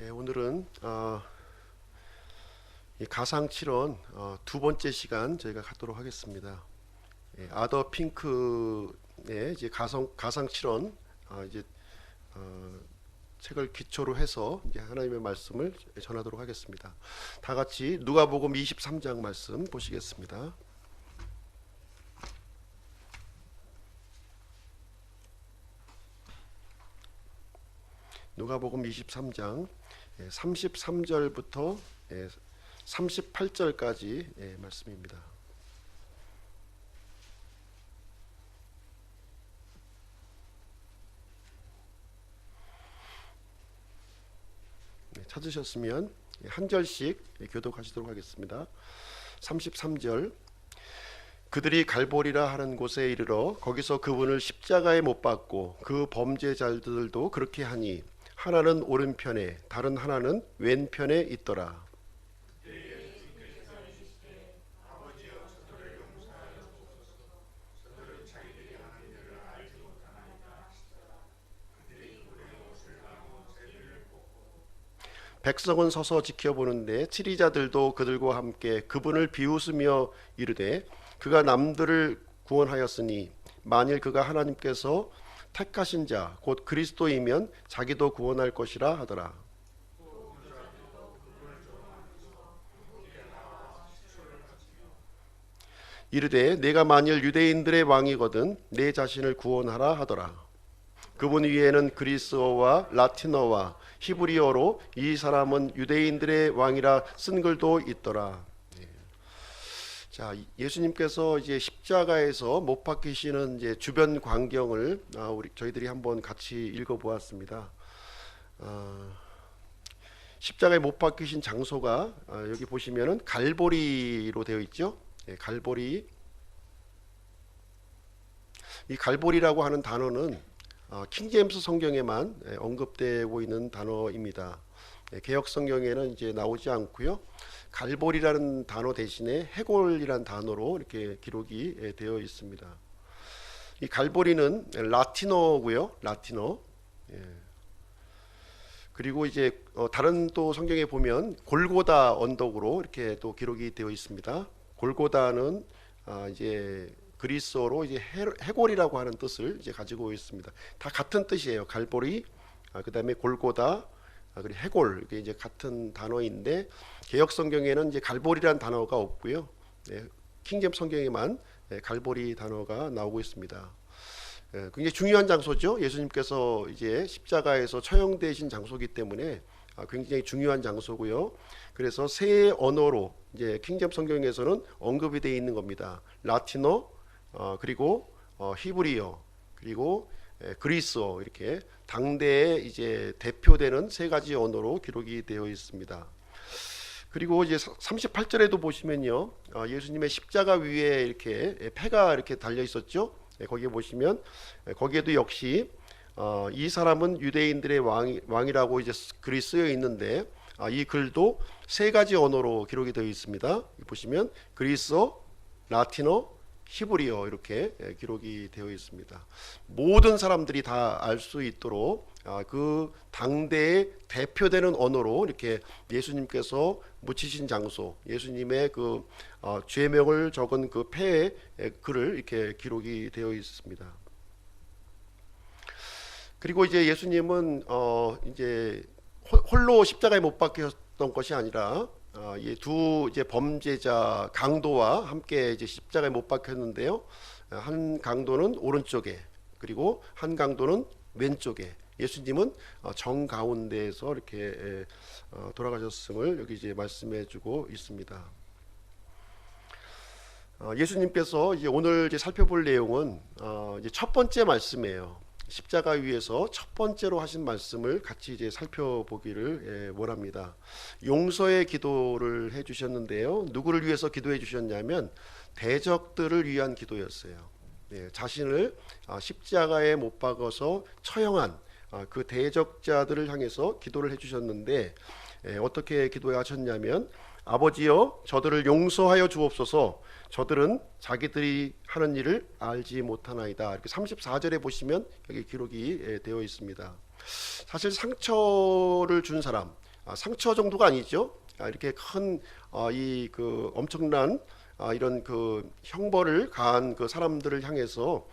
오늘은 이 가상칠언 두 번째 시간 저희가 갖도록 하겠습니다. 아더 핑크의 이제 가상칠언 이제 책을 기초로 해서 이제 하나님의 말씀을 전하도록 하겠습니다. 다 같이 누가복음 23장 말씀 보시겠습니다. 누가복음 23장 33절부터 38절까지 말씀입니다. 찾으셨으면 한 절씩 교독하시도록 하겠습니다. 33절. 그들이 갈보리라 하는 곳에 이르러 거기서 그분을 십자가에 못 박고 그 범죄자들도 그렇게 하니 하나는 오른편에 다른 하나는 왼편에 있더라. 백성은 서서 지켜보는데 치리자들도 그들과 함께 그분을 비웃으며 이르되 그가 남들을 구원하였으니 만일 그가 하나님께서 택하신 자 곧 그리스도이면 자기도 구원할 것이라 하더라. 이르되 내가 만일 유대인들의 왕이거든 내 자신을 구원하라 하더라. 그분 위에는 그리스어와 라틴어와 히브리어로 이 사람은 유대인들의 왕이라 쓴 글도 있더라. 자, 예수님께서 이제 십자가에서 못 박히시는 이제 주변 광경을 저희들이 한번 같이 읽어보았습니다. 십자가에 못 박히신 장소가 여기 보시면은 갈보리로 되어 있죠. 갈보리. 이 갈보리라고 하는 단어는 킹제임스 성경에만 언급되고 있는 단어입니다. 개역 성경에는 이제 나오지 않고요. 갈보리라는 단어 대신에 해골이라는 단어로 이렇게 기록이 되어 있습니다. 이 갈보리는 라틴어고요. 라틴어. 그리고 이제 다른 또 성경에 보면 골고다 언덕으로 이렇게 또 기록이 되어 있습니다. 골고다는 이제 그리스어로 이제 해골이라고 하는 뜻을 이제 가지고 있습니다. 다 같은 뜻이에요. 갈보리, 그다음에 골고다, 그리고 해골, 이게 이제 같은 단어인데 개역 성경에는 이제 갈보리라는 단어가 없고요. 킹제임 성경에만 갈보리 단어가 나오고 있습니다. 굉장히 중요한 장소죠. 예수님께서 이제 십자가에서 처형되신 장소이기 때문에 굉장히 중요한 장소고요. 그래서 세 언어로 이제 킹제임 성경에서는 언급이 되어 있는 겁니다. 라틴어, 그리고 히브리어, 그리고 그리스어, 이렇게 당대에 이제 대표되는 세 가지 언어로 기록이 되어 있습니다. 그리고 이제 38절에도 보시면요, 예수님의 십자가 위에 이렇게 패가 이렇게 달려 있었죠. 거기에 보시면 거기에도 역시 이 사람은 유대인들의 왕이라고 이제 글이 쓰여 있는데 이 글도 세 가지 언어로 기록이 되어 있습니다. 보시면 그리스어, 라틴어, 히브리어 이렇게 기록이 되어 있습니다. 모든 사람들이 다 알 수 있도록 그 당대의 대표되는 언어로 이렇게 예수님께서 묻히신 장소, 예수님의 그 죄명을 적은 그 패의 글을 이렇게 기록이 되어 있습니다. 그리고 이제 예수님은 이제 홀로 십자가에 못 박혔던 것이 아니라 이 두 이제 범죄자 강도와 함께 이제 십자가에 못 박혔는데요. 한 강도는 오른쪽에, 그리고 한 강도는 왼쪽에. 예수님은 정 가운데에서 이렇게 돌아가셨음을 여기 이제 말씀해주고 있습니다. 예수님께서 이제 오늘 이제 살펴볼 내용은 이제 첫 번째 말씀이에요. 십자가 위에서 첫 번째로 하신 말씀을 같이 이제 살펴보기를 원합니다. 용서의 기도를 해주셨는데요. 누구를 위해서 기도해 주셨냐면 대적들을 위한 기도였어요. 자신을 십자가에 못 박아서 처형한 그 대적자들을 향해서 기도를 해주셨는데 어떻게 기도하셨냐면 아버지여 저들을 용서하여 주옵소서 저들은 자기들이 하는 일을 알지 못하나이다. 이렇게 34절에 보시면 여기 기록이 되어 있습니다. 사실 상처를 준 사람, 상처 정도가 아니죠. 이렇게 큰 이 그 엄청난 이런 그 형벌을 가한 그 사람들을 향해서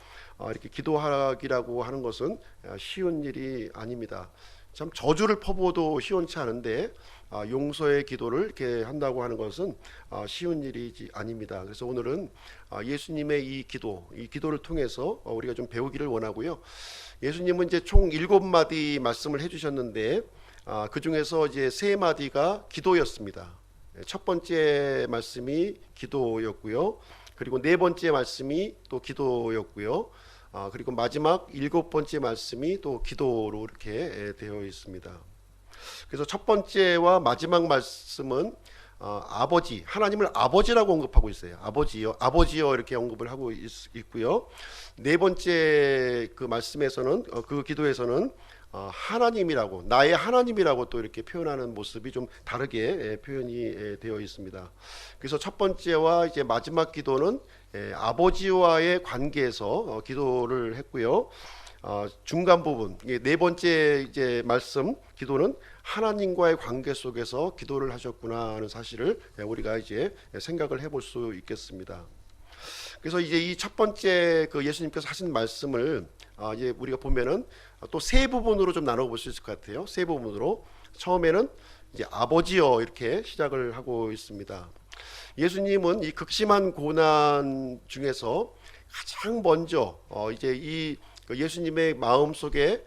이렇게 기도하기라고 하는 것은 쉬운 일이 아닙니다. 참 저주를 퍼부어도 시원치 않은데 용서의 기도를 이렇게 한다고 하는 것은 쉬운 일이 아닙니다. 그래서 오늘은 예수님의 이 기도를 통해서 우리가 좀 배우기를 원하고요. 예수님은 이제 총 7마디 말씀을 해주셨는데 그 중에서 이제 3마디가 기도였습니다. 첫 번째 말씀이 기도였고요. 그리고 네 번째 말씀이 또 기도였고요. 그리고 마지막 7번째 말씀이 또 기도로 이렇게 되어 있습니다. 그래서 첫 번째와 마지막 말씀은 아버지, 하나님을 아버지라고 언급하고 있어요. 아버지요 이렇게 언급을 하고 있고요. 네 번째 그 말씀에서는 그 기도에서는 하나님이라고, 나의 하나님이라고 또 이렇게 표현하는 모습이 좀 다르게 표현이 되어 있습니다. 그래서 첫 번째와 이제 마지막 기도는 아버지와의 관계에서 기도를 했고요. 중간 부분 네 번째 이제 말씀 기도는 하나님과의 관계 속에서 기도를 하셨구나 하는 사실을 우리가 이제 생각을 해볼 수 있겠습니다. 그래서 이제 이 첫 번째 그 예수님께서 하신 말씀을 이제 우리가 보면은 또 세 부분으로 좀 나눠볼 수 있을 것 같아요. 세 부분으로 처음에는 이제 아버지여 이렇게 시작을 하고 있습니다. 예수님은 이 극심한 고난 중에서 가장 먼저 이제 이 예수님의 마음 속에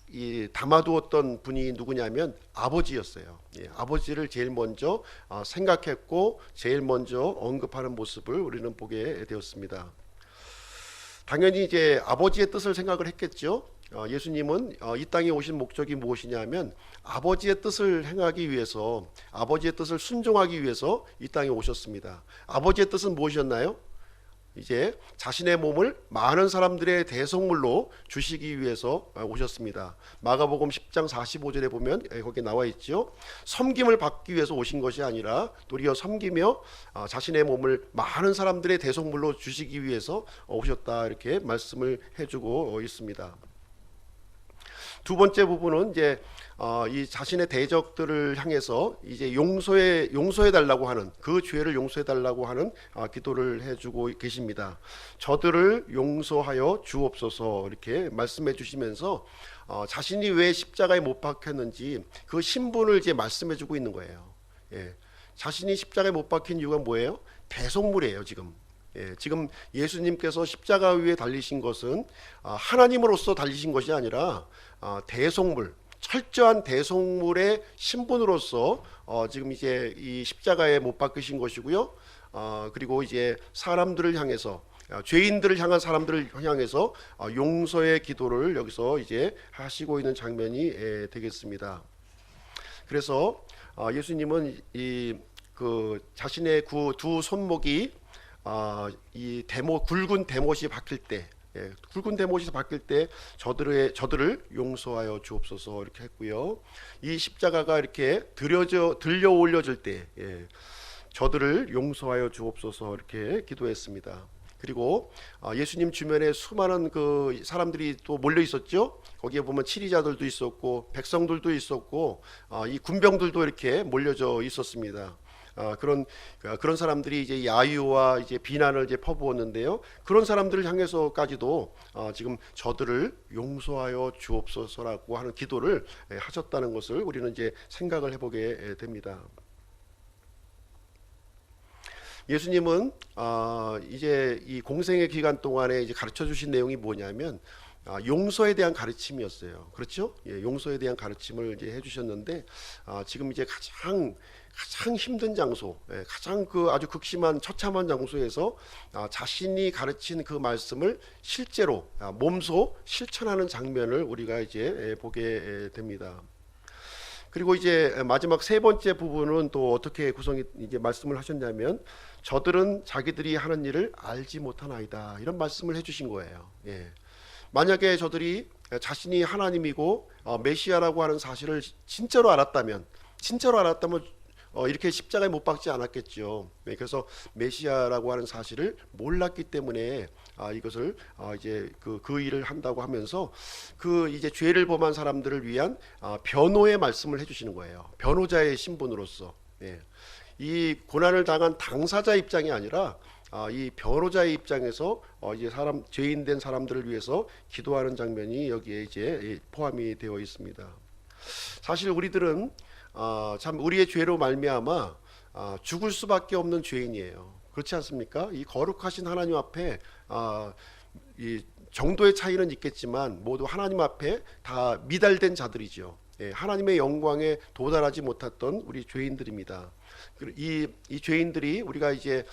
이 담아두었던 분이 누구냐면 아버지였어요. 아버지를 제일 먼저 생각했고 제일 먼저 언급하는 모습을 우리는 보게 되었습니다. 당연히 이제 아버지의 뜻을 생각을 했겠죠. 예수님은 이 땅에 오신 목적이 무엇이냐면 아버지의 뜻을 행하기 위해서, 아버지의 뜻을 순종하기 위해서 이 땅에 오셨습니다. 아버지의 뜻은 무엇이었나요? 이제 자신의 몸을 많은 사람들의 대속물로 주시기 위해서 오셨습니다. 마가복음 10장 45절에 보면 거기에 나와 있죠. 섬김을 받기 위해서 오신 것이 아니라 도리어 섬기며 자신의 몸을 많은 사람들의 대속물로 주시기 위해서 오셨다 이렇게 말씀을 해주고 있습니다. 두 번째 부분은 이제 이 자신의 대적들을 향해서 이제 용서해 달라고 하는, 그 죄를 용서해 달라고 하는 기도를 해주고 계십니다. 저들을 용서하여 주옵소서 이렇게 말씀해 주시면서 자신이 왜 십자가에 못 박혔는지 그 신분을 이제 말씀해 주고 있는 거예요. 자신이 십자가에 못 박힌 이유가 뭐예요? 대속물이에요. 지금 예수님께서 십자가 위에 달리신 것은 하나님으로서 달리신 것이 아니라 대속물, 철저한 대속물의 신분으로서 지금 이제 이 십자가에 못 박히신 것이고요. 그리고 이제 사람들을 향해서, 죄인들을 향한 사람들을 향해서 용서의 기도를 여기서 이제 하시고 있는 장면이 되겠습니다. 그래서 예수님은 이 그 자신의 두 손목이 이 굵은 대못이 박힐 때, 굵은 대못이 박힐 때 저들을 용서하여 주옵소서 이렇게 했고요. 이 십자가가 이렇게 들려 올려질 때 저들을 용서하여 주옵소서 이렇게 기도했습니다. 그리고 예수님 주변에 수많은 그 사람들이 또 몰려 있었죠. 거기에 보면 치리자들도 있었고 백성들도 있었고 이 군병들도 이렇게 몰려져 있었습니다. 그런 사람들이 이제 야유와 이제 비난을 이제 퍼부었는데요. 그런 사람들을 향해서까지도 지금 저들을 용서하여 주옵소서라고 하는 기도를 하셨다는 것을 우리는 이제 생각을 해보게 됩니다. 예수님은 이제 이 공생의 기간 동안에 이제 가르쳐 주신 내용이 뭐냐면 용서에 대한 가르침이었어요. 그렇죠? 용서에 대한 가르침을 이제 해주셨는데 지금 이제 가장 힘든 장소, 가장 그 아주 극심한 처참한 장소에서 자신이 가르친 그 말씀을 실제로 몸소 실천하는 장면을 우리가 이제 보게 됩니다. 그리고 이제 마지막 세 번째 부분은 또 어떻게 구성이 이제 말씀을 하셨냐면 저들은 자기들이 하는 일을 알지 못하나이다 이런 말씀을 해주신 거예요. 만약에 저들이 자신이 하나님이고 메시아라고 하는 사실을 진짜로 알았다면 이렇게 십자가에 못 박지 않았겠죠. 네, 그래서 메시아라고 하는 사실을 몰랐기 때문에 이것을 이제 그 일을 한다고 하면서 그 이제 죄를 범한 사람들을 위한 변호의 말씀을 해주시는 거예요. 변호자의 신분으로서. 예. 이 고난을 당한 당사자 입장이 아니라 이 변호자의 입장에서 이제 죄인된 사람들을 위해서 기도하는 장면이 여기에 이제 포함이 되어 있습니다. 사실 우리들은 참 우리의 죄로 말미암아 죽을 수밖에 없는 죄인이에요. 그렇지 않습니까? 이 거룩하신 하나님 앞에 이 정도의 차이는 있겠지만 모두 하나님 앞에 다 미달된 자들이죠. 예, 하나님의 영광에 도달하지 못했던 우리 죄인들입니다. 이 죄인들이 우리가 이제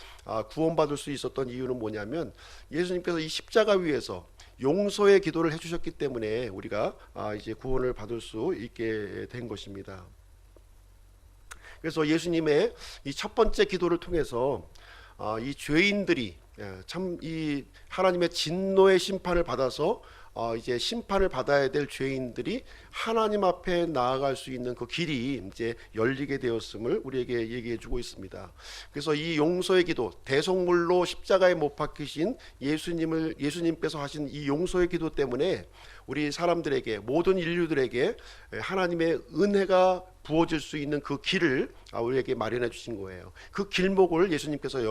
구원받을 수 있었던 이유는 뭐냐면 예수님께서 이 십자가 위에서 용서의 기도를 해주셨기 때문에 우리가 이제 구원을 받을 수 있게 된 것입니다. 그래서 예수님의 이 첫 번째 기도를 통해서 이 죄인들이 참 이 하나님의 진노의 심판을 받아서 이제 심판을 받아야 될 죄인들이 하나님 앞에 나아갈 수 있는 그 길이 이제 열리게 되었음을 우리에게 얘기해 주고 있습니다. 그래서 이 용서의 기도, 대속물로 십자가에 못 박히신 예수님께서 하신 이 용서의 기도 때문에 우리 사람들에게, 모든 인류들에게 하나님의 은혜가 부어질 수 있는 그 길을 우리에게 마련해 주신 거예요. 그 길목을 예수님께서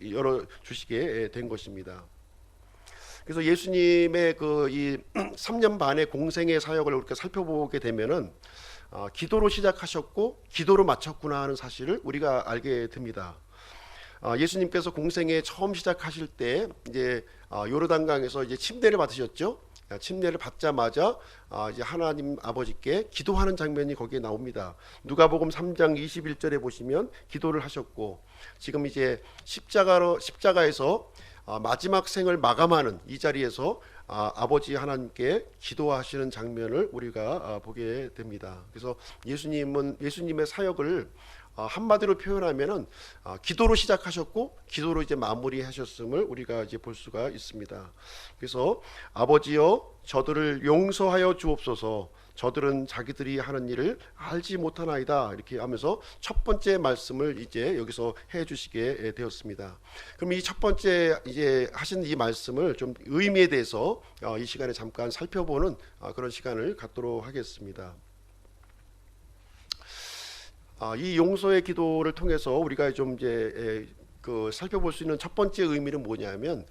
열어주시게 된 것입니다. 그래서 예수님의 이 3년 반의 공생의 사역을 이렇게 살펴보게 되면은 기도로 시작하셨고 기도로 마쳤구나 하는 사실을 우리가 알게 됩니다. 예수님께서 공생에 처음 시작하실 때 이제 요르단강에서 이제 침례를 받으셨죠. 침례를 받자마자 이제 하나님 아버지께 기도하는 장면이 거기에 나옵니다. 누가복음 3장 21절에 보시면 기도를 하셨고, 지금 이제 십자가에서 마지막 생을 마감하는 이 자리에서 아버지 하나님께 기도하시는 장면을 우리가 보게 됩니다. 그래서 예수님의 사역을 한마디로 표현하면은 기도로 시작하셨고 기도로 이제 마무리하셨음을 우리가 이제 볼 수가 있습니다. 그래서 아버지여 저들을 용서하여 주옵소서, 저들은 자기들이 하는 일을 알지 못하나이다, 이렇게 하면서 첫 번째 말씀을 이제 여기서 해 주시게 되었습니다. 그럼 이 첫 번째 이제 하신 이 말씀을 좀 의미에 대해서 이 시간에 잠깐 살펴보는 그런 시간을 갖도록 하겠습니다. 이 용서의 기도를 통해서 우리가 좀 이제 살펴볼 수 있는 첫 번째 의미는 뭐냐면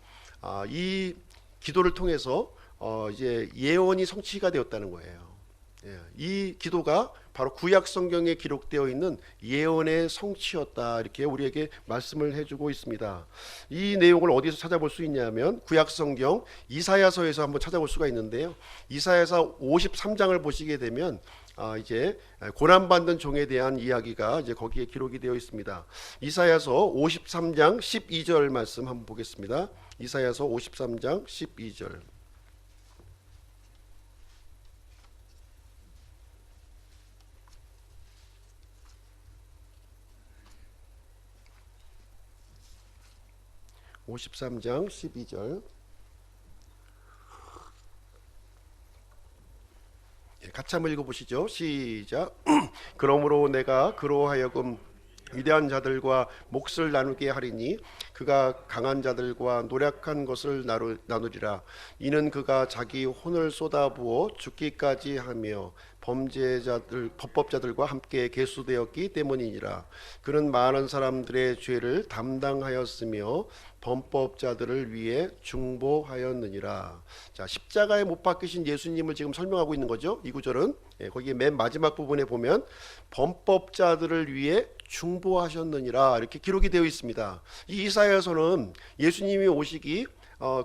이 기도를 통해서 이제 예언이 성취가 되었다는 거예요. 이 기도가 바로 구약 성경에 기록되어 있는 예언의 성취였다, 이렇게 우리에게 말씀을 해주고 있습니다. 이 내용을 어디서 찾아볼 수 있냐면 구약 성경 이사야서에서 한번 찾아볼 수가 있는데요. 이사야서 53장을 보시게 되면 이제 고난받는 종에 대한 이야기가 이제 거기에 기록이 되어 있습니다. 이사야서 53장 12절 말씀 한번 보겠습니다. 이사야서 53장 12절. (53장 12절) 같이 한번 읽어보시죠. 시작. 그러므로 내가 그로 하여금 위대한 자들과 몫을 나누게 하리니 그가 강한 자들과 노력한 것을 나누리라. 이는 그가 자기 혼을 쏟아부어 죽기까지 하며 법법자들과 함께 계수되었기 때문이니라. 그는 많은 사람들의 죄를 담당하였으며 범법자들을 위해 중보하였느니라. 자, 십자가에 못 박히신 예수님을 지금 설명하고 있는 거죠. 이 구절은 거기에 맨 마지막 부분에 보면 범법자들을 위해 중보하셨느니라, 이렇게 기록이 되어 있습니다. 이 이사야서는 예수님이 오시기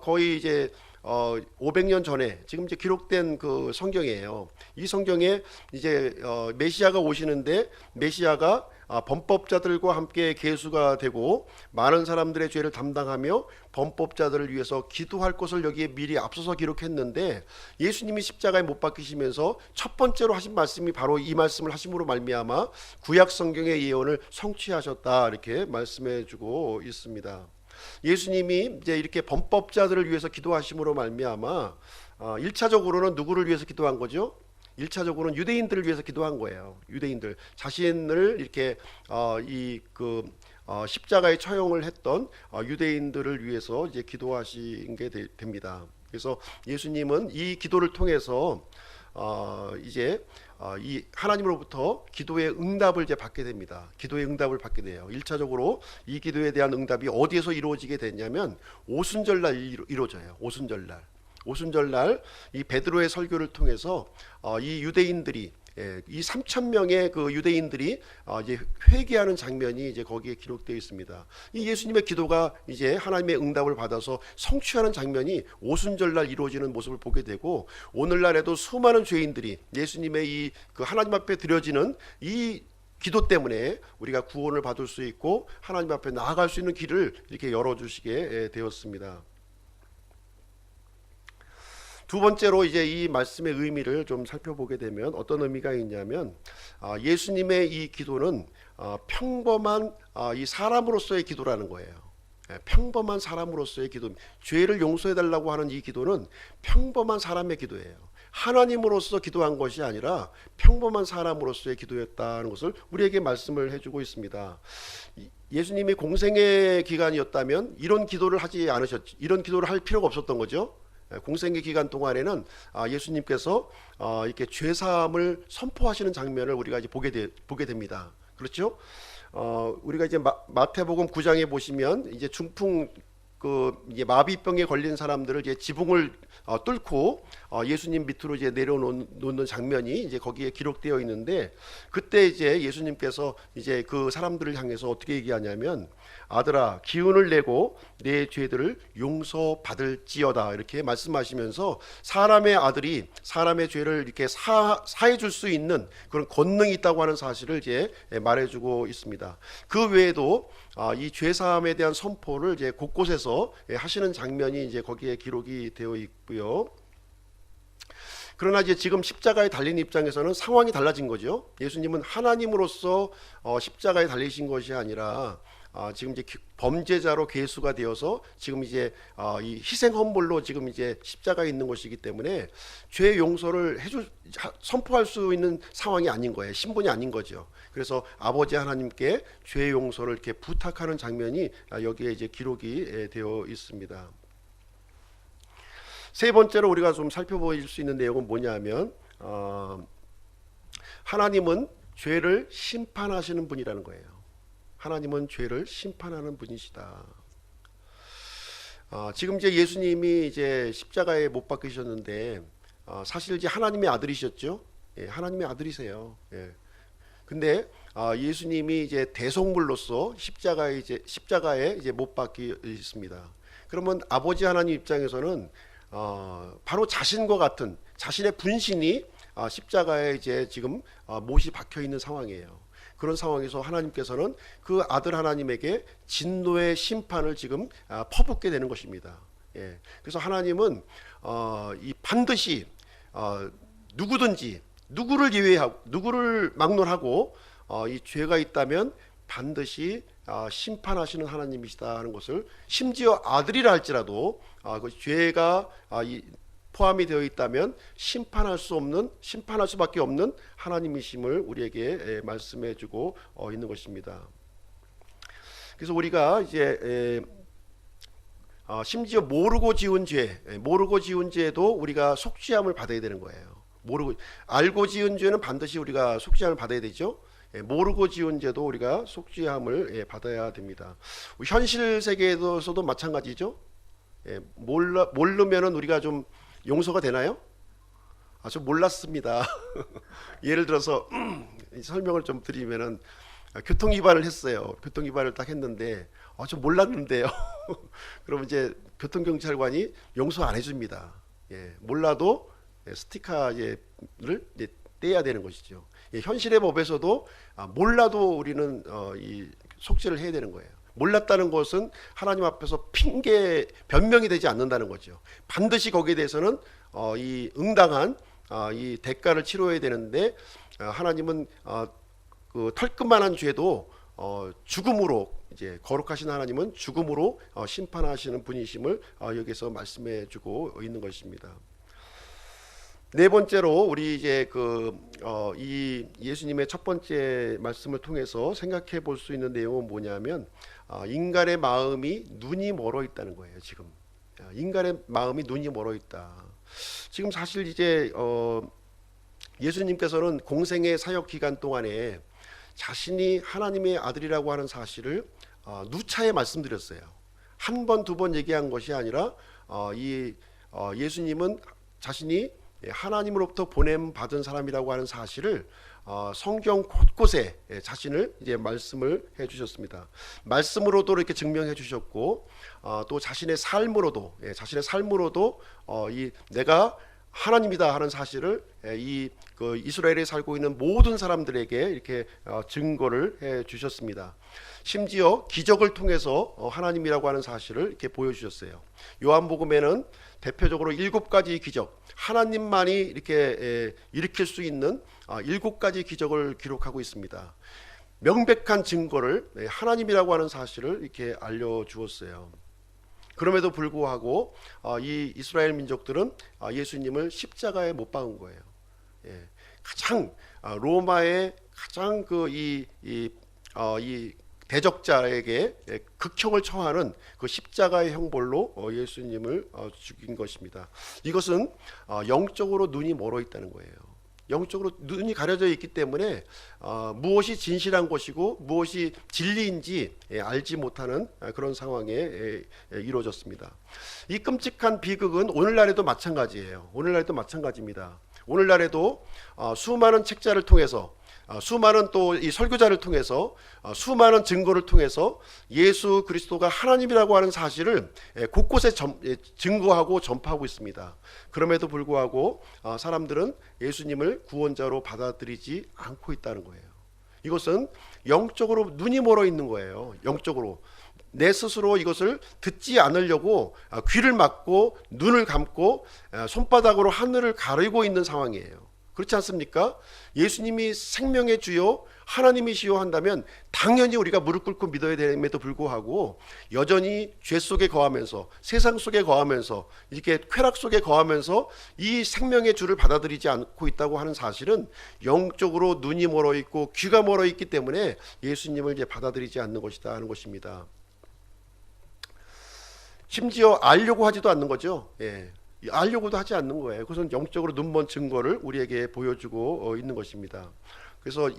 거의 이제 500년 전에 지금 이제 기록된 그 성경이에요. 이 성경에 이제 메시아가 오시는데 메시아가 범법자들과 함께 계수가 되고 많은 사람들의 죄를 담당하며 범법자들을 위해서 기도할 것을 여기에 미리 앞서서 기록했는데, 예수님이 십자가에 못 박히시면서 첫 번째로 하신 말씀이 바로 이 말씀을 하심으로 말미암아 구약 성경의 예언을 성취하셨다, 이렇게 말씀해 주고 있습니다. 예수님이 이제 이렇게 범법자들을 위해서 기도하심으로 말미암아 1차적으로는 누구를 위해서 기도한 거죠? 1차적으로는 유대인들을 위해서 기도한 거예요. 유대인들 자신을 이렇게 십자가에 처형을 했던 유대인들을 위해서 이제 기도하신 게 됩니다. 그래서 예수님은 이 기도를 통해서 이 하나님으로부터 기도의 응답을 이제 받게 됩니다. 기도의 응답을 받게 돼요. 1차적으로 이 기도에 대한 응답이 어디에서 이루어지게 됐냐면 오순절날 이루어져요. 오순절날 이 베드로의 설교를 통해서 이 유대인들이 이 3천 명의 그 유대인들이 이제 회개하는 장면이 이제 거기에 기록되어 있습니다. 이 예수님의 기도가 이제 하나님의 응답을 받아서 성취하는 장면이 오순절날 이루어지는 모습을 보게 되고, 오늘날에도 수많은 죄인들이 예수님의 이 그 하나님 앞에 드려지는 이 기도 때문에 우리가 구원을 받을 수 있고 하나님 앞에 나아갈 수 있는 길을 이렇게 열어주시게 되었습니다. 두 번째로 이제 이 말씀의 의미를 좀 살펴보게 되면 어떤 의미가 있냐면, 예수님의 이 기도는 평범한 이 사람으로서의 기도라는 거예요. 평범한 사람으로서의 기도, 죄를 용서해 달라고 하는 이 기도는 평범한 사람의 기도예요. 하나님으로서 기도한 것이 아니라 평범한 사람으로서의 기도였다는 것을 우리에게 말씀을 해주고 있습니다. 예수님이 공생의 기간이었다면 이런 기도를 하지 않으셨죠. 이런 기도를 할 필요가 없었던 거죠. 공생의 기간 동안에는 예수님께서 이렇게 죄 사함을 선포하시는 장면을 우리가 이제 보게 됩니다. 그렇죠? 우리가 이제 마태복음 9장에 보시면 이제 중풍 이제 마비병에 걸린 사람들을 이제 지붕을 뚫고 예수님 밑으로 이제 내려놓는 장면이 이제 거기에 기록되어 있는데, 그때 이제 예수님께서 이제 그 사람들을 향해서 어떻게 얘기하냐면, 아들아 기운을 내고 내 죄들을 용서받을지어다 이렇게 말씀하시면서 사람의 아들이 사람의 죄를 이렇게 사해 줄 수 있는 그런 권능이 있다고 하는 사실을 이제 말해주고 있습니다. 그 외에도 이 죄사함에 대한 선포를 이제 곳곳에서 하시는 장면이 이제 거기에 기록이 되어 있고요. 그러나 이제 지금 십자가에 달린 입장에서는 상황이 달라진 거죠. 예수님은 하나님으로서 십자가에 달리신 것이 아니라 지금 이제 범죄자로 계수가 되어서 지금 이제 이 희생 헌물로 지금 이제 십자가에 있는 것이기 때문에 죄 용서를 선포할 수 있는 상황이 아닌 거예요. 신분이 아닌 거죠. 그래서 아버지 하나님께 죄 용서를 이렇게 부탁하는 장면이 여기에 이제 기록이 되어 있습니다. 세 번째로 우리가 좀 살펴볼 수 있는 내용은 뭐냐면, 하나님은 죄를 심판하시는 분이라는 거예요. 하나님은 죄를 심판하는 분이시다. 지금 이제 예수님이 이제 십자가에 못 박히셨는데 사실 이제 하나님의 아들이셨죠. 하나님의 아들이세요. 근데 예수님이 이제 대속물로서 십자가에 이제 못 박히셨습니다. 그러면 아버지 하나님 입장에서는 바로 자신과 같은 자신의 분신이 십자가에 이제 지금 못이 박혀 있는 상황이에요. 그런 상황에서 하나님께서는 그 아들 하나님에게 진노의 심판을 지금 퍼붓게 되는 것입니다. 그래서 하나님은 반드시 누구든지 누구를 예외하고 누구를 막론하고 이 죄가 있다면 반드시 심판하시는 하나님이시다 하는 것을, 심지어 아들이라 할지라도 그 죄가 포함이 되어 있다면 심판할 수밖에 없는 하나님이심을 우리에게 말씀해주고 있는 것입니다. 그래서 우리가 이제 심지어 모르고 지은 죄도 우리가 속죄함을 받아야 되는 거예요. 알고 지은 죄는 반드시 우리가 속죄함을 받아야 되죠. 모르고 지은 죄도 우리가 속죄함을 받아야 됩니다. 현실 세계에서도 마찬가지죠. 모르면은 우리가 좀 용서가 되나요? 저 몰랐습니다. 예를 들어서 설명을 좀 드리면은 교통위반을 했어요. 교통위반을 딱 했는데 저 몰랐는데요. 그러면 이제 교통경찰관이 용서 안 해줍니다. 몰라도 스티커를 떼야 되는 것이죠. 현실의 법에서도 몰라도 우리는 이 속죄를 해야 되는 거예요. 몰랐다는 것은 하나님 앞에서 변명이 되지 않는다는 거죠. 반드시 거기에 대해서는 이 응당한 이 대가를 치러야 되는데, 하나님은 그 털끝만한 죄도 죽음으로, 이제 거룩하신 하나님은 죽음으로 심판하시는 분이심을 여기서 말씀해주고 있는 것입니다. 네 번째로 우리 이제 이 예수님의 첫 번째 말씀을 통해서 생각해 볼 수 있는 내용은 뭐냐면 인간의 마음이 눈이 멀어 있다는 거예요. 지금 인간의 마음이 눈이 멀어 있다. 지금 사실 이제 예수님께서는 공생의 사역 기간 동안에 자신이 하나님의 아들이라고 하는 사실을 누차에 말씀드렸어요. 한 번, 두 번 얘기한 것이 아니라 예수님은 자신이 하나님으로부터 보냄 받은 사람이라고 하는 사실을 성경 곳곳에 자신을 이제 말씀을 해주셨습니다. 말씀으로도 이렇게 증명해 주셨고 또 자신의 삶으로도 이 내가 하나님이다 하는 사실을 이스라엘에 살고 있는 모든 사람들에게 이렇게 증거를 해 주셨습니다. 심지어 기적을 통해서 하나님이라고 하는 사실을 이렇게 보여주셨어요. 요한복음에는 대표적으로 7가지 기적, 하나님만이 이렇게 일으킬 수 있는 7가지 기적을 기록하고 있습니다. 명백한 증거를 하나님이라고 하는 사실을 이렇게 알려주었어요. 그럼에도 불구하고 이 이스라엘 민족들은 예수님을 십자가에 못 박은 거예요. 가장 로마의 가장 이 대적자에게 극형을 처하는 그 십자가의 형벌로 예수님을 죽인 것입니다. 이것은 영적으로 눈이 멀어 있다는 거예요. 영적으로 눈이 가려져 있기 때문에 무엇이 진실한 것이고 무엇이 진리인지 알지 못하는 그런 상황에 이루어졌습니다. 이 끔찍한 비극은 오늘날에도 마찬가지예요. 오늘날에도 마찬가지입니다. 오늘날에도 수많은 책자를 통해서 수많은 또 이 설교자를 통해서 수많은 증거를 통해서 예수 그리스도가 하나님이라고 하는 사실을 곳곳에 증거하고 전파하고 있습니다. 그럼에도 불구하고 사람들은 예수님을 구원자로 받아들이지 않고 있다는 거예요. 이것은 영적으로 눈이 멀어 있는 거예요. 영적으로 내 스스로 이것을 듣지 않으려고 귀를 막고 눈을 감고 손바닥으로 하늘을 가리고 있는 상황이에요. 그렇지 않습니까? 예수님이 생명의 주요 하나님이시요 한다면 당연히 우리가 무릎 꿇고 믿어야 됨에도 불구하고 여전히 죄 속에 거하면서 세상 속에 거하면서 이렇게 쾌락 속에 거하면서 이 생명의 주를 받아들이지 않고 있다고 하는 사실은 영적으로 눈이 멀어 있고 귀가 멀어 있기 때문에 예수님을 이제 받아들이지 않는 것이다 하는 것입니다. 심지어 알려고 하지도 않는 거죠. 알려고도 하지 않는 거예요. 그것은 영적으로 눈먼 증거를 우리에게 보여주고 있는 것입니다. 그래서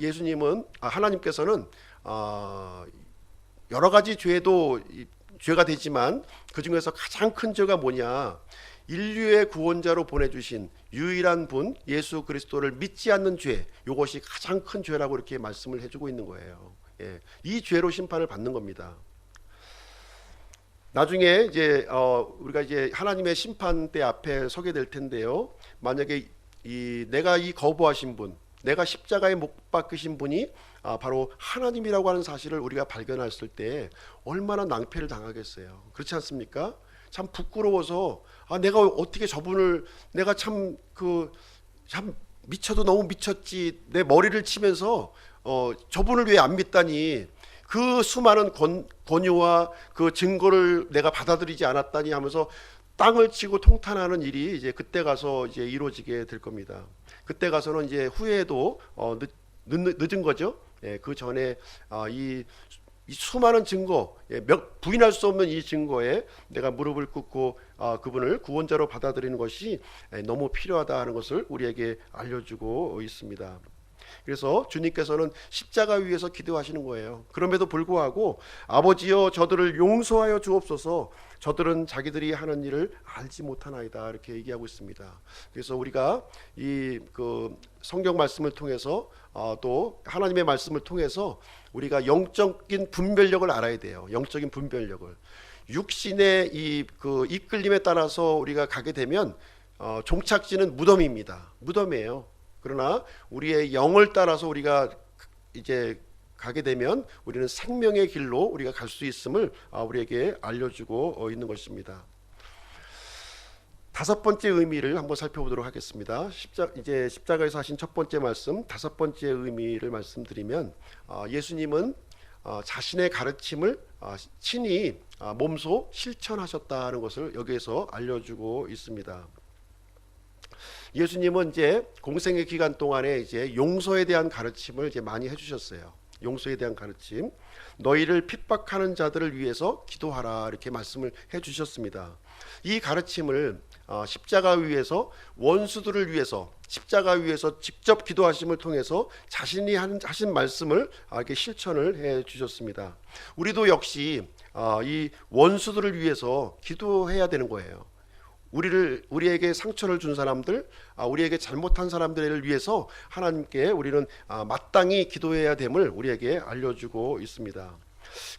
하나님께서는 여러 가지 죄가 되지만 그 중에서 가장 큰 죄가 뭐냐? 인류의 구원자로 보내주신 유일한 분 예수 그리스도를 믿지 않는 죄, 이것이 가장 큰 죄라고 이렇게 말씀을 해주고 있는 거예요. 이 죄로 심판을 받는 겁니다. 나중에 이제 우리가 이제 하나님의 심판대 앞에 서게 될 텐데요. 만약에 내가 거부하신 분, 내가 십자가에 못 박히신 분이 바로 하나님이라고 하는 사실을 우리가 발견했을 때 얼마나 낭패를 당하겠어요. 그렇지 않습니까? 참 부끄러워서 내가 어떻게 저분을 내가 참 미쳐도 너무 미쳤지 내 머리를 치면서 저분을 왜 안 믿다니 그 수많은 권유와 그 증거를 내가 받아들이지 않았다니 하면서 땅을 치고 통탄하는 일이 이제 그때 가서 이제 이루어지게 될 겁니다. 그때 가서는 이제 후회도 늦은 거죠. 그 전에 이 수많은 증거, 부인할 수 없는 이 증거에 내가 무릎을 꿇고 그분을 구원자로 받아들이는 것이 너무 필요하다 하는 것을 우리에게 알려주고 있습니다. 그래서 주님께서는 십자가 위에서 기도하시는 거예요. 그럼에도 불구하고 아버지여 저들을 용서하여 주옵소서 저들은 자기들이 하는 일을 알지 못하나이다 이렇게 얘기하고 있습니다. 그래서 우리가 이 성경 말씀을 통해서 또 하나님의 말씀을 통해서 우리가 영적인 분별력을 알아야 돼요. 영적인 분별력을 육신의 이끌림에 따라서 우리가 가게 되면 종착지는 무덤입니다. 무덤이에요. 그러나 우리의 영을 따라서 우리가 이제 가게 되면 우리는 생명의 길로 우리가 갈 수 있음을 우리에게 알려주고 있는 것입니다. 다섯 번째 의미를 한번 살펴보도록 하겠습니다. 십자가에서 하신 첫 번째 말씀, 다섯 번째 의미를 말씀드리면 예수님은 자신의 가르침을 친히 몸소 실천하셨다는 것을 여기에서 알려주고 있습니다. 예수님은 이제 공생의 기간 동안에 이제 용서에 대한 가르침을 이제 많이 해주셨어요. 용서에 대한 가르침, 너희를 핍박하는 자들을 위해서 기도하라 이렇게 말씀을 해주셨습니다. 이 가르침을 십자가 위에서 원수들을 위해서 십자가 위에서 직접 기도하심을 통해서 자신이 하신 말씀을 이렇게 실천을 해 주셨습니다. 우리도 역시 이 원수들을 위해서 기도해야 되는 거예요. 우리에게 상처를 준 사람들, 우리에게 잘못한 사람들을 위해서 하나님께 우리는 마땅히 기도해야 됨을 우리에게 알려주고 있습니다.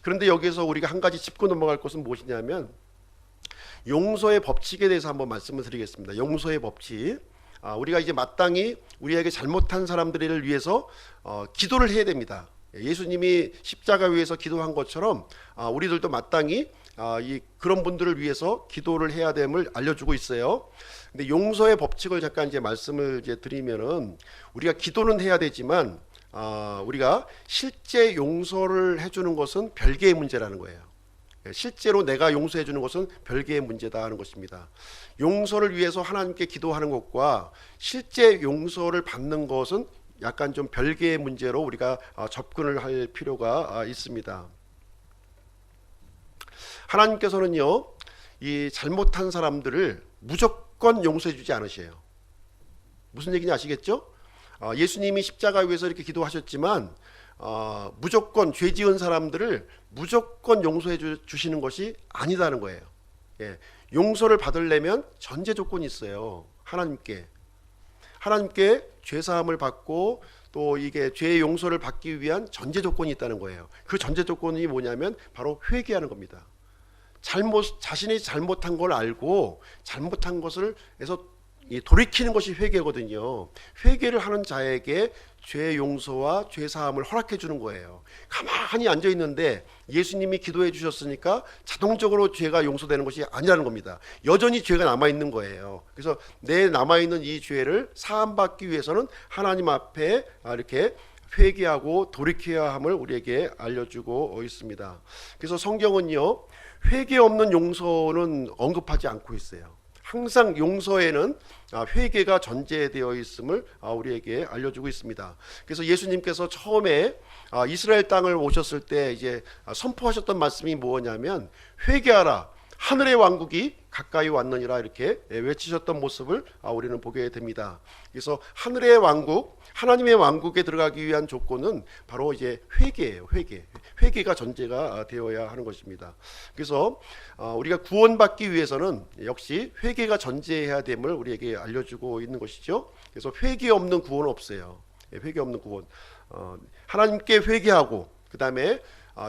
그런데 여기서 우리가 한 가지 짚고 넘어갈 것은 무엇이냐면 용서의 법칙에 대해서 한번 말씀을 드리겠습니다. 용서의 법칙. 우리가 이제 마땅히 우리에게 잘못한 사람들을 위해서 기도를 해야 됩니다. 예수님이 십자가 위에서 기도한 것처럼 우리들도 마땅히 그런 분들을 위해서 기도를 해야 됨을 알려주고 있어요. 근데 용서의 법칙을 잠깐 이제 말씀을 이제 드리면은 우리가 기도는 해야 되지만 우리가 실제 용서를 해주는 것은 별개의 문제라는 거예요. 실제로 내가 용서해 주는 것은 별개의 문제다 하는 것입니다. 용서를 위해서 하나님께 기도하는 것과 실제 용서를 받는 것은 약간 좀 별개의 문제로 우리가 접근을 할 필요가 있습니다. 하나님께서는요, 이 잘못한 사람들을 무조건 용서해 주지 않으셔요. 무슨 얘기인지 아시겠죠? 예수님이 십자가 위에서 이렇게 기도하셨지만 무조건 죄 지은 사람들을 무조건 용서해 주시는 것이 아니다는 거예요. 예, 용서를 받으려면 전제 조건이 있어요. 하나님께 죄 사함을 받고 또 이게 죄의 용서를 받기 위한 전제 조건이 있다는 거예요. 그 전제 조건이 뭐냐면 바로 회개하는 겁니다. 자신이 잘못한 걸 알고 잘못한 것을 해서 돌이키는 것이 회개거든요. 회개를 하는 자에게 죄 용서와 죄 사함을 허락해 주는 거예요. 가만히 앉아 있는데 예수님이 기도해 주셨으니까 자동적으로 죄가 용서되는 것이 아니라는 겁니다. 여전히 죄가 남아 있는 거예요. 그래서 내 남아 있는 이 죄를 사함 받기 위해서는 하나님 앞에 이렇게 회개하고 돌이켜야 함을 우리에게 알려주고 있습니다. 그래서 성경은요, 회개 없는 용서는 언급하지 않고 있어요. 항상 용서에는 회개가 전제되어 있음을 우리에게 알려주고 있습니다. 그래서 예수님께서 처음에 이스라엘 땅을 오셨을 때 이제 선포하셨던 말씀이 뭐냐면 회개하라, 하늘의 왕국이 가까이 왔느니라 이렇게 외치셨던 모습을 우리는 보게 됩니다. 그래서 하늘의 왕국, 하나님의 왕국에 들어가기 위한 조건은 바로 이제 회개예요. 회개가 전제가 되어야 하는 것입니다. 그래서 우리가 구원받기 위해서는 역시 회개가 전제해야 됨을 우리에게 알려주고 있는 것이죠. 그래서 회개 없는 구원은 없어요. 회개 없는 구원. 하나님께 회개하고 그 다음에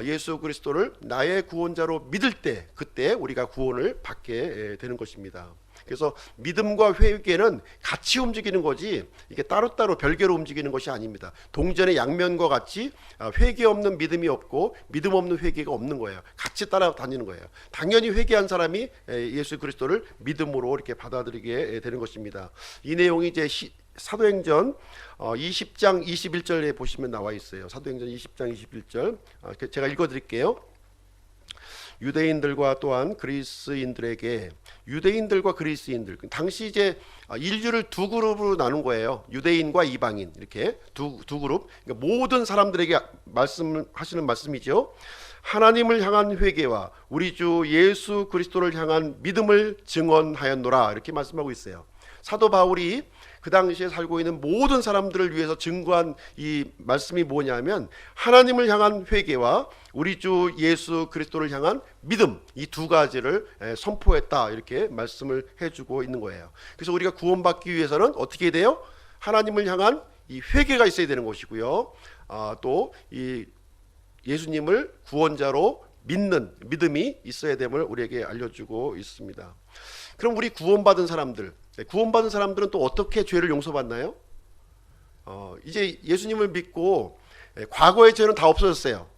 예수 그리스도를 나의 구원자로 믿을 때 그때 우리가 구원을 받게 되는 것입니다. 그래서 믿음과 회개는 같이 움직이는 거지 이게 따로따로 별개로 움직이는 것이 아닙니다. 동전의 양면과 같이 회개 없는 믿음이 없고 믿음 없는 회개가 없는 거예요. 같이 따라다니는 거예요. 당연히 회개한 사람이 예수 그리스도를 믿음으로 이렇게 받아들이게 되는 것입니다. 이 내용이 이제 사도행전 20장 21절에 보시면 나와 있어요. 사도행전 20장 21절 제가 읽어드릴게요. 유대인들과 또한 그리스인들에게, 유대인들과 그리스인들, 당시 이제 인류를 두 그룹으로 나눈 거예요. 유대인과 이방인 이렇게 두 그룹. 그러니까 모든 사람들에게 말씀하시는 말씀이죠. 하나님을 향한 회개와 우리 주 예수 그리스도를 향한 믿음을 증언하였노라 이렇게 말씀하고 있어요. 사도 바울이 그 당시에 살고 있는 모든 사람들을 위해서 증거한 이 말씀이 뭐냐면 하나님을 향한 회개와 우리 주 예수 그리스도를 향한 믿음, 이 두 가지를 선포했다 이렇게 말씀을 해주고 있는 거예요. 그래서 우리가 구원받기 위해서는 어떻게 돼요? 하나님을 향한 이 회개가 있어야 되는 것이고요. 또 이 예수님을 구원자로 믿는 믿음이 있어야 됨을 우리에게 알려주고 있습니다. 그럼 우리 구원받은 사람들은 또 어떻게 죄를 용서받나요? 이제 예수님을 믿고 과거의 죄는 다 없어졌어요.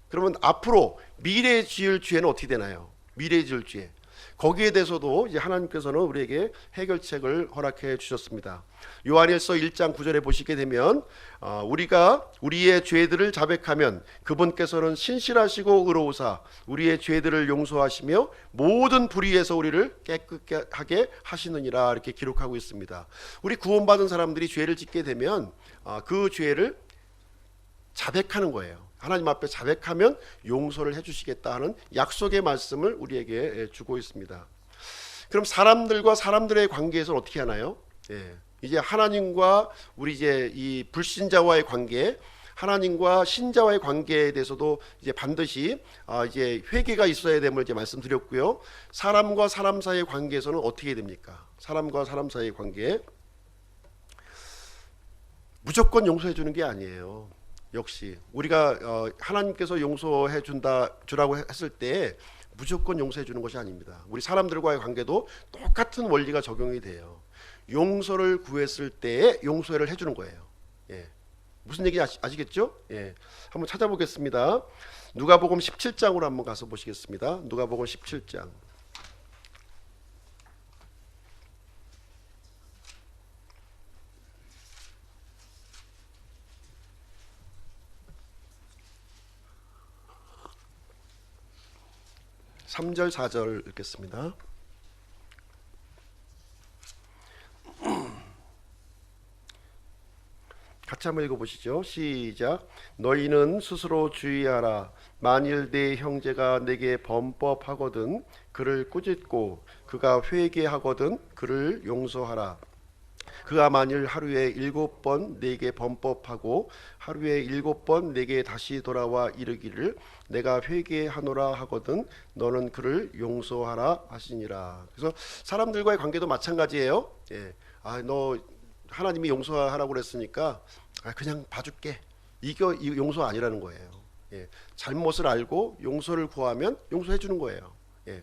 그러면 앞으로 미래에 지을 죄는 어떻게 되나요? 미래에 지을 죄. 거기에 대해서도 이제 하나님께서는 우리에게 해결책을 허락해 주셨습니다. 요한일서 1장 9절에 보시게 되면 우리가 우리의 죄들을 자백하면 그분께서는 신실하시고 의로우사 우리의 죄들을 용서하시며 모든 불의에서 우리를 깨끗하게 하시느니라 이렇게 기록하고 있습니다. 우리 구원받은 사람들이 죄를 짓게 되면 그 죄를 자백하는 거예요. 하나님 앞에 자백하면 용서를 해주시겠다 하는 약속의 말씀을 우리에게 주고 있습니다. 그럼 사람들과 사람들의 관계에서는 어떻게 하나요? 이제 하나님과 우리 이제 이 불신자와의 관계, 하나님과 신자와의 관계에 대해서도 이제 반드시 이제 회개가 있어야 됨을 이제 말씀드렸고요. 사람과 사람 사이의 관계에서는 어떻게 됩니까? 사람과 사람 사이의 관계 무조건 용서해 주는 게 아니에요. 역시 우리가 하나님께서 용서해 주라고 했을 때 무조건 용서해 주는 것이 아닙니다. 우리 사람들과의 관계도 똑같은 원리가 적용이 돼요. 용서를 구했을 때에 용서를 해주는 거예요. 무슨 얘기인지 아시겠죠? 한번 찾아보겠습니다. 누가복음 17장으로 한번 가서 보시겠습니다. 누가복음 17장. 3절 4절 읽겠습니다. 같이 한번 읽어보시죠. 시작. 너희는 스스로 주의하라. 만일 네 형제가 내게 범법하거든 그를 꾸짖고 그가 회개하거든 그를 용서하라. 그가 만일 하루에 7번 내게 범법하고 하루에 7번 내게 다시 돌아와 이르기를 내가 회개하노라 하거든 너는 그를 용서하라 하시니라. 그래서 사람들과의 관계도 마찬가지예요. 너 하나님이 용서하라고 그랬으니까 그냥 봐줄게. 이거 용서 아니라는 거예요. 잘못을 알고 용서를 구하면 용서해 주는 거예요.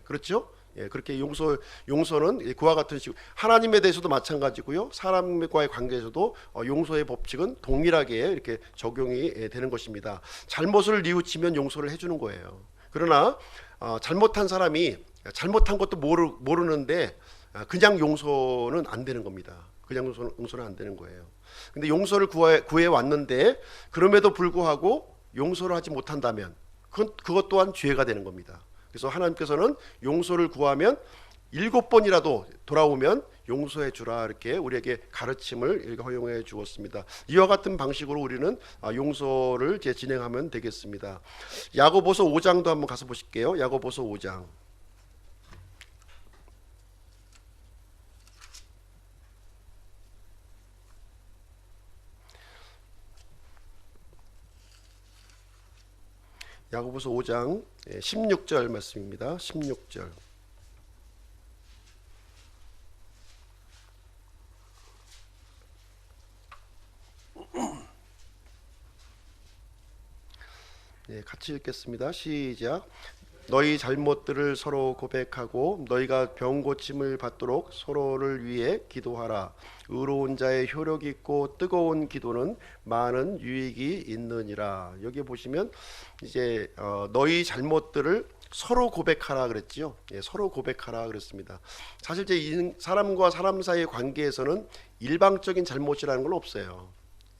그렇죠? 그렇게 용서는 그와 같은 식으로 하나님에 대해서도 마찬가지고요. 사람과의 관계에서도 용서의 법칙은 동일하게 이렇게 적용이 되는 것입니다. 잘못을 뉘우치면 용서를 해주는 거예요. 그러나 잘못한 사람이 잘못한 것도 모르는데 그냥 용서는 안 되는 겁니다. 그냥 용서는 안 되는 거예요. 근데 용서를 구해 왔는데 그럼에도 불구하고 용서를 하지 못한다면 그것 또한 죄가 되는 겁니다. 그래서 하나님께서는 용서를 구하면 7번이라도 돌아오면 용서해 주라 이렇게 우리에게 가르침을 허용해 주었습니다. 이와 같은 방식으로 우리는 용서를 이제 진행하면 되겠습니다. 야고보서 5장도 한번 가서 보실게요. 야고보서 5장. 야고보서 5장 16절 말씀입니다. 16절. 같이 읽겠습니다. 시작. 너희 잘못들을 서로 고백하고 너희가 병 고침을 받도록 서로를 위해 기도하라. 의로운 자의 효력 있고 뜨거운 기도는 많은 유익이 있느니라. 여기 보시면 이제 너희 잘못들을 서로 고백하라 그랬지요. 서로 고백하라 그랬습니다. 사실 이제 사람과 사람 사이의 관계에서는 일방적인 잘못이라는 건 없어요.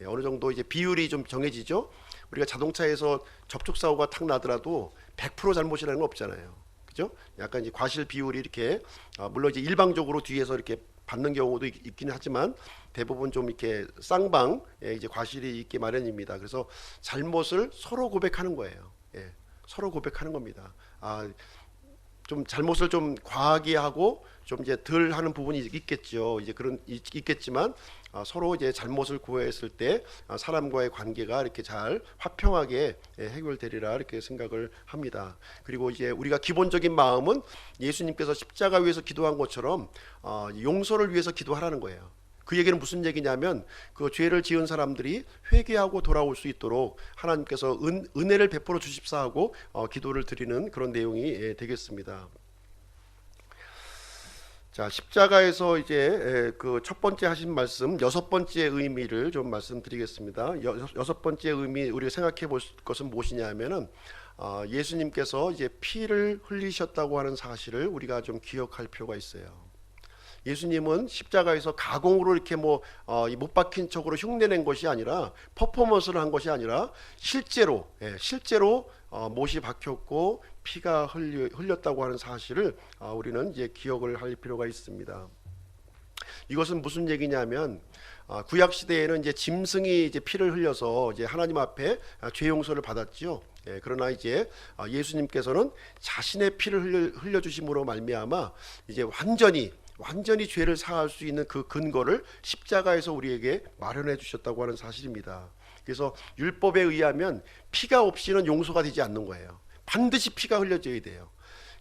어느 정도 이제 비율이 좀 정해지죠. 우리가 자동차에서 접촉 사고가 탁 나더라도 100% 잘못이라는 건 없잖아요. 그죠? 약간 이제 과실 비율이 이렇게 물론 이제 일방적으로 뒤에서 이렇게 받는 경우도 있기는 하지만 대부분 좀 이렇게 쌍방 이제 과실이 있기 마련입니다. 그래서 잘못을 서로 고백하는 거예요. 서로 고백하는 겁니다. 좀 잘못을 좀 과하게 하고 좀 이제 덜 하는 부분이 있겠죠. 이제 그런 있겠지만 서로 이제 잘못을 구했을 때 사람과의 관계가 이렇게 잘 화평하게 해결되리라 이렇게 생각을 합니다. 그리고 이제 우리가 기본적인 마음은 예수님께서 십자가 위에서 기도한 것처럼 용서를 위해서 기도하라는 거예요. 그 얘기는 무슨 얘기냐면 그 죄를 지은 사람들이 회개하고 돌아올 수 있도록 하나님께서 은혜를 베풀어 주십사 하고 기도를 드리는 그런 내용이 되겠습니다. 자, 십자가에서 이제 그 첫 번째 하신 말씀, 여섯 번째 의미를 좀 말씀드리겠습니다. 여섯 번째 의미 우리가 생각해 볼 것은 무엇이냐면은 예수님께서 이제 피를 흘리셨다고 하는 사실을 우리가 좀 기억할 필요가 있어요. 예수님은 십자가에서 가공으로 이렇게 못 박힌 척으로 흉내낸 것이 아니라 퍼포먼스를 한 것이 아니라 실제로 못이 박혔고 피가 흘렸다고 하는 사실을 우리는 이제 기억을 할 필요가 있습니다. 이것은 무슨 얘기냐면 구약 시대에는 이제 짐승이 이제 피를 흘려서 이제 하나님 앞에 죄 용서를 받았지요. 그러나 이제 예수님께서는 자신의 피를 흘려 주심으로 말미암아 이제 완전히 죄를 사할 수 있는 그 근거를 십자가에서 우리에게 마련해 주셨다고 하는 사실입니다. 그래서 율법에 의하면 피가 없이는 용서가 되지 않는 거예요. 반드시 피가 흘려져야 돼요.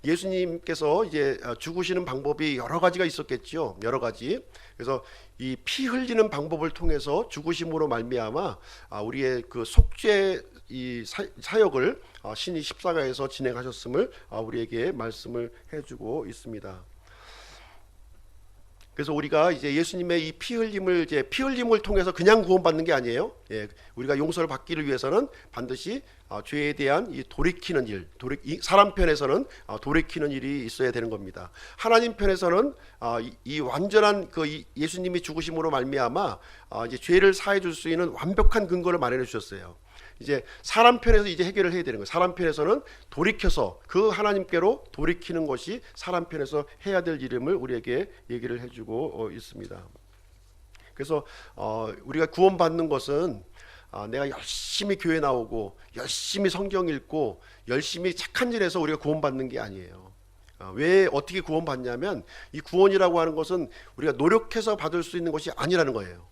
예수님께서 이제 죽으시는 방법이 여러 가지가 있었겠죠. 여러 가지. 그래서 이 피 흘리는 방법을 통해서 죽으심으로 말미암아 우리의 그 속죄 이 사역을 신이 십자가에서 진행하셨음을 우리에게 말씀을 해주고 있습니다. 그래서 우리가 이제 예수님의 이 피 흘림을 통해서 그냥 구원받는 게 아니에요. 우리가 용서를 받기를 위해서는 반드시 죄에 대한 이 돌이키는 일, 사람 편에서는 돌이키는 일이 있어야 되는 겁니다. 하나님 편에서는 이 완전한 그 예수님이 죽으심으로 말미암아 이제 죄를 사해 줄 수 있는 완벽한 근거를 마련해 주셨어요. 이제 사람 편에서 이제 해결을 해야 되는 거예요. 사람 편에서는 돌이켜서 그 하나님께로 돌이키는 것이 사람 편에서 해야 될 일임을 우리에게 얘기를 해주고 있습니다. 그래서 우리가 구원받는 것은 내가 열심히 교회 나오고 열심히 성경 읽고 열심히 착한 일 해서 우리가 구원받는 게 아니에요. 왜 어떻게 구원받냐면 이 구원이라고 하는 것은 우리가 노력해서 받을 수 있는 것이 아니라는 거예요.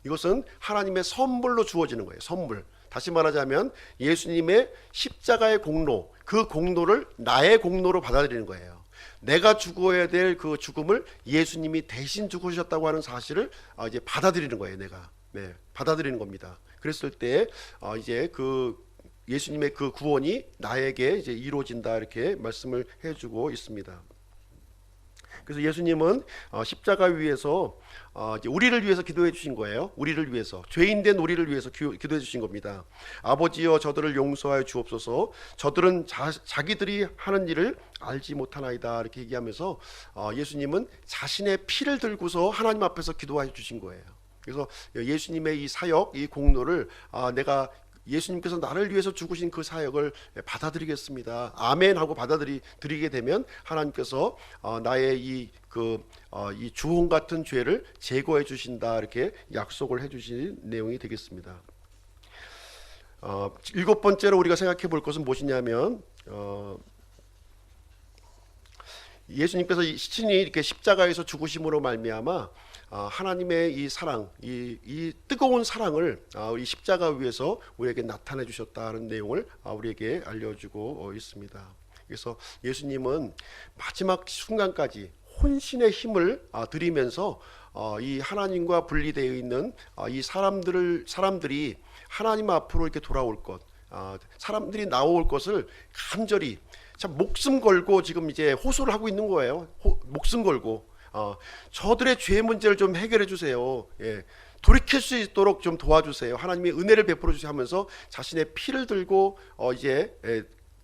이것은 하나님의 선물로 주어지는 거예요. 선물. 다시 말하자면 예수님의 십자가의 공로, 그 공로를 나의 공로로 받아들이는 거예요. 내가 죽어야 될 그 죽음을 예수님이 대신 죽으셨다고 하는 사실을 이제 받아들이는 거예요. 내가 받아들이는 겁니다. 그랬을 때 이제 그 예수님의 그 구원이 나에게 이제 이루어진다 이렇게 말씀을 해주고 있습니다. 그래서 예수님은 십자가 위에서 이제 우리를 위해서 기도해 주신 거예요. 우리를 위해서, 죄인된 우리를 위해서 기도해 주신 겁니다. 아버지여 저들을 용서하여 주옵소서. 저들은 자기들이 하는 일을 알지 못하나이다 이렇게 얘기하면서 예수님은 자신의 피를 들고서 하나님 앞에서 기도해 주신 거예요. 그래서 예수님의 이 사역, 이 공로를 내가 예수님께서 나를 위해서 죽으신 그 사역을 받아들이겠습니다. 아멘 하고 받아들이게 되면 하나님께서 나의 이 주홍 같은 죄를 제거해 주신다 이렇게 약속을 해 주신 내용이 되겠습니다. 일곱 번째로 우리가 생각해 볼 것은 무엇이냐면 예수님께서 신이 이렇게 십자가에서 죽으심으로 말미암아 하나님의 이 사랑, 이 뜨거운 사랑을 이 십자가 위에서 우리에게 나타내 주셨다는 내용을 우리에게 알려주고 있습니다. 그래서 예수님은 마지막 순간까지 혼신의 힘을 들이면서 이 하나님과 분리되어 있는 이 사람들이 하나님 앞으로 이렇게 돌아올 것, 사람들이 나올 것을 간절히 참 목숨 걸고 지금 이제 호소를 하고 있는 거예요. 목숨 걸고 저들의 죄 문제를 좀 해결해 주세요. 돌이킬 수 있도록 좀 도와주세요. 하나님의 은혜를 베풀어 주세요 하면서 자신의 피를 들고 이제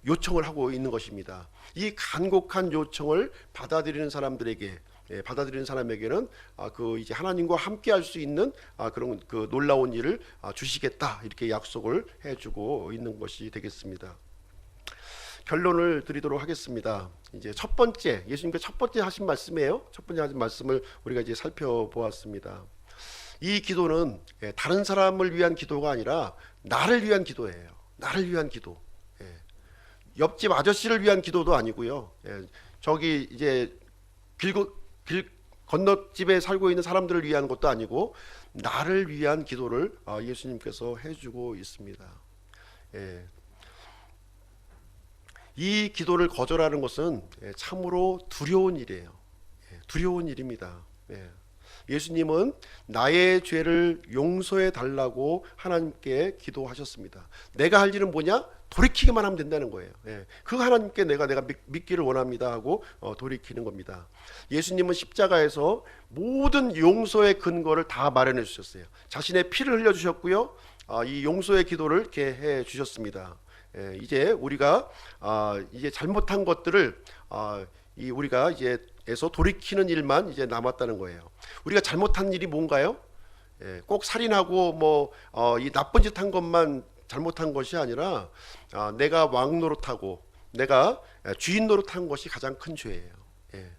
요청을 하고 있는 것입니다. 이 간곡한 요청을 받아들이는 사람에게는 그 이제 하나님과 함께 할 수 있는 그런 그 놀라운 일을 주시겠다 이렇게 약속을 해주고 있는 것이 되겠습니다. 결론을 드리도록 하겠습니다. 이제 첫 번째, 예수님께서 첫 번째 하신 말씀이에요. 첫 번째 하신 말씀을 우리가 이제 살펴보았습니다. 이 기도는 다른 사람을 위한 기도가 아니라 나를 위한 기도예요. 나를 위한 기도. 옆집 아저씨를 위한 기도도 아니고요. 저기 이제 길 건너집에 살고 있는 사람들을 위한 것도 아니고 나를 위한 기도를 예수님께서 해주고 있습니다. 이 기도를 거절하는 것은 참으로 두려운 일이에요. 두려운 일입니다. 예수님은 나의 죄를 용서해 달라고 하나님께 기도하셨습니다. 내가 할 일은 뭐냐? 돌이키기만 하면 된다는 거예요. 예. 그 하나님께 내가 믿기를 원합니다 하고 돌이키는 겁니다. 예수님은 십자가에서 모든 용서의 근거를 다 마련해 주셨어요. 자신의 피를 흘려 주셨고요. 이 용서의 기도를 이렇게 해 주셨습니다. 예. 이제 우리가 이제 잘못한 것들을 우리가 이제 에서 돌이키는 일만 이제 남았다는 거예요. 우리가 잘못한 일이 뭔가요? 예. 꼭 살인하고 이 나쁜 짓 한 것만 잘못한 것이 아니라 내가 왕 노릇하고 내가 주인 노릇한 것이 가장 큰 죄예요. 예.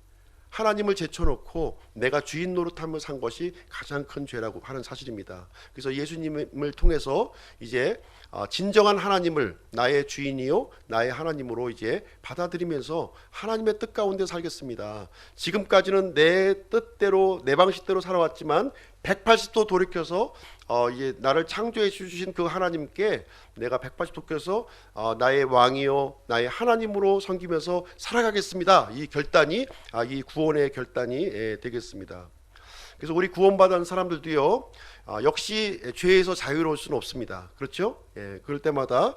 하나님을 제쳐놓고 내가 주인 노릇하며 산 것이 가장 큰 죄라고 하는 사실입니다. 그래서 예수님을 통해서 이제 진정한 하나님을 나의 주인이요 나의 하나님으로 이제 받아들이면서 하나님의 뜻 가운데 살겠습니다. 지금까지는 내 뜻대로 내 방식대로 살아왔지만 180도 돌이켜서 이제 나를 창조해 주신 그 하나님께 내가 180도 돌이켜서 나의 왕이요 나의 하나님으로 섬기면서 살아가겠습니다. 이 결단이 이 구원의 결단이 되겠습니다. 그래서 우리 구원받은 사람들도요 역시 죄에서 자유로울 수는 없습니다. 그렇죠? 예, 그럴 때마다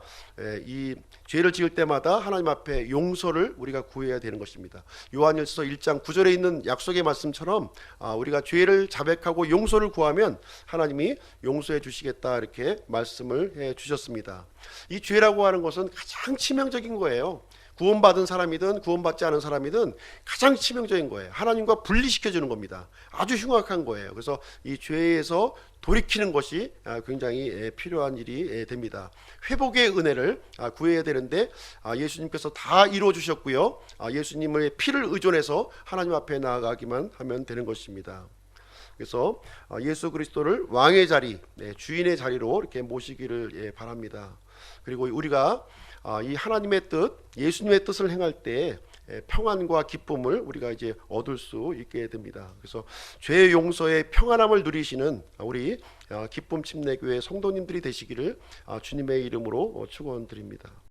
이 죄를 지을 때마다 하나님 앞에 용서를 우리가 구해야 되는 것입니다. 요한일서 1장 9절에 있는 약속의 말씀처럼 우리가 죄를 자백하고 용서를 구하면 하나님이 용서해 주시겠다 이렇게 말씀을 해 주셨습니다. 이 죄라고 하는 것은 가장 치명적인 거예요. 구원받은 사람이든 구원받지 않은 사람이든 가장 치명적인 거예요. 하나님과 분리시켜 주는 겁니다. 아주 흉악한 거예요. 그래서 이 죄에서 돌이키는 것이 굉장히 필요한 일이 됩니다. 회복의 은혜를 구해야 되는데 예수님께서 다 이루어 주셨고요. 예수님의 피를 의존해서 하나님 앞에 나아가기만 하면 되는 것입니다. 그래서 예수 그리스도를 왕의 자리, 주인의 자리로 이렇게 모시기를 바랍니다. 그리고 우리가 이 하나님의 뜻, 예수님의 뜻을 행할 때 평안과 기쁨을 우리가 이제 얻을 수 있게 됩니다. 그래서 죄 용서의 평안함을 누리시는 우리 기쁨 침례교회 성도님들이 되시기를 주님의 이름으로 축원드립니다.